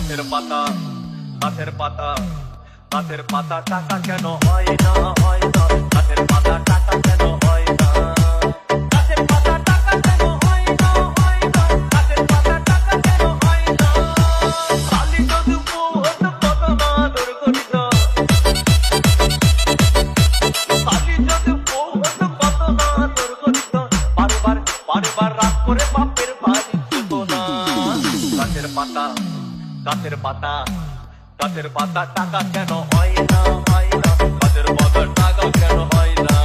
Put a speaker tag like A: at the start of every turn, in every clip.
A: গাছের পাতা গাছের পাতা গাছের পাতা টাকা কেন হয় না হয় না গাছের পাতা টাকা কেন হয় না গাছের পাতা টাকা কেন হয় না হয় না গাছের পাতা টাকা কেন হয় না খালি যদি বহুত কত না দুর্গঠিত খালি যদি বহুত কত না দুর্গঠিত বারবার বারবার রাত করে বাপের বাড়ি যেত না গাছের পাতা গাছের পাতা গাছের পাতা টাকা কেন হয় না হয় না গাছের পাতা টাকা কেন হয় না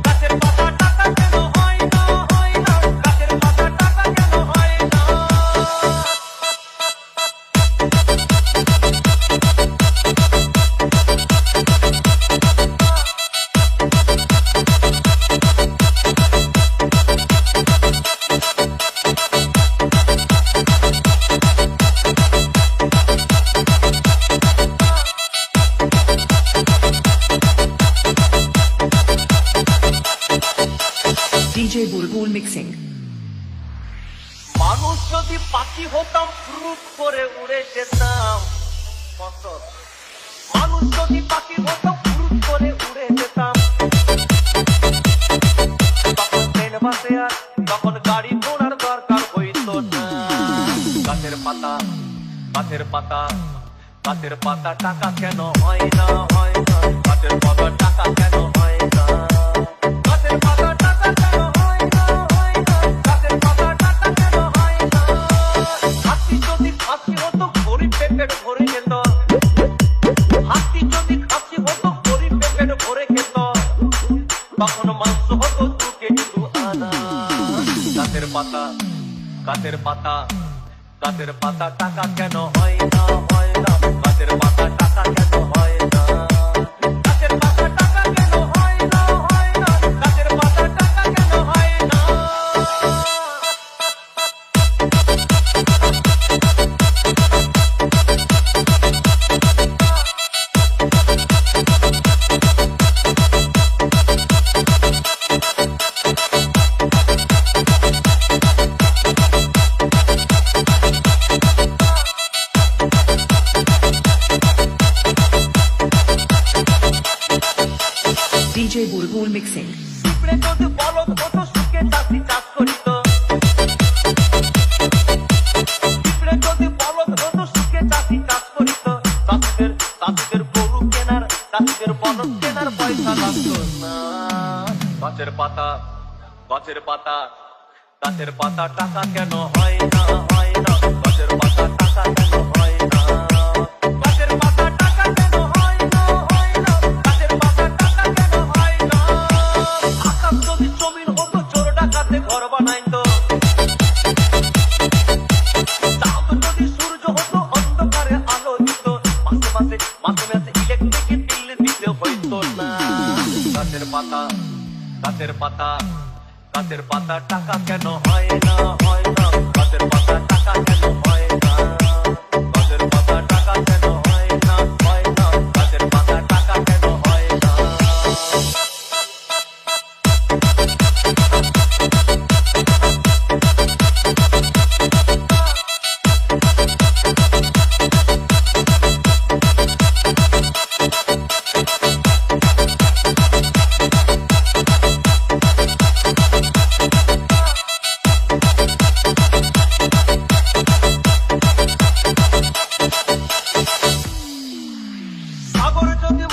A: গাছের পাতা টাকা কেন হয় না হয় না গাছের পাতা টাকা কেন হয় না
B: DJ Bulbul Mixing.
A: মানুষ যদি পাখি হতাম ফ্রুট করে উড়ে যেতাম মানুষ যদি পাখি হতাম ফ্রুট করে উড়ে যেতাম তখন ট্রেন বাসে আর তখন গাড়ি ঘোড়ার দরকার হইতো না গাছের পাতা গাছের পাতা গাছের পাতা টাকা কেন হয় না হয় না গাছের পাতা টাকা কেন হয় না গাছের পাতা টাকা কেন হয় না হয় না গাছের পাতা টাকা কেন হয় না হাতি যদি খাসি হতো গরিব পেট ভরে যেত হাতি যদি খাসি হতো গরিব পেট ভরে খেত তখন মাংস হতো 2 কেজি 2 আনা গাছের পাতা গাছের পাতা গাছের পাতা টাকা কেন হয় না হয় না গাছের পাতা টাকা কেন হয় না গাছের পাতা টাকা কেন হয় না হয় না গাছের পাতা টাকা কেন হয় না
B: DJ Bulbul Mixing.
A: পিঁপড়ে যদি বলদ হতো সুখে চাষি চাষ করিত পিঁপড়ে যদি বলদ হতো সুখে চাষি চাষ করিত চাষিদের গরু কেনার চাষিদের বলদ কেনার পয়সা লাগতো না গাছের পাতা গাছের পাতা গাছের পাতা টাকা কেন হয় না হয় না গাছের পাতা টাকা কেন হয় না গাছের পাতা টাকা কেন হয় না হয় না গাছের পাতা টাকা কেন হয় না আকাশ যদি জমিন হতো চোর ডাকাতে ঘর বানাইতো চাঁদ যদি সূর্য হতো অন্ধকারে আলো দিত মাসে মাসে মাসে মাসে ইলেকট্রিক বিল দিতে হইতো না গাছের পাতা গাছের পাতা গাছের পাতা টাকা কেন হয় না হয় না গাছের পাতা টাকা কেন হয় না গাছের পাতা টাকা কেন হয় না হয় না গাছের পাতা টাকা কেন হয় না সাগর যদি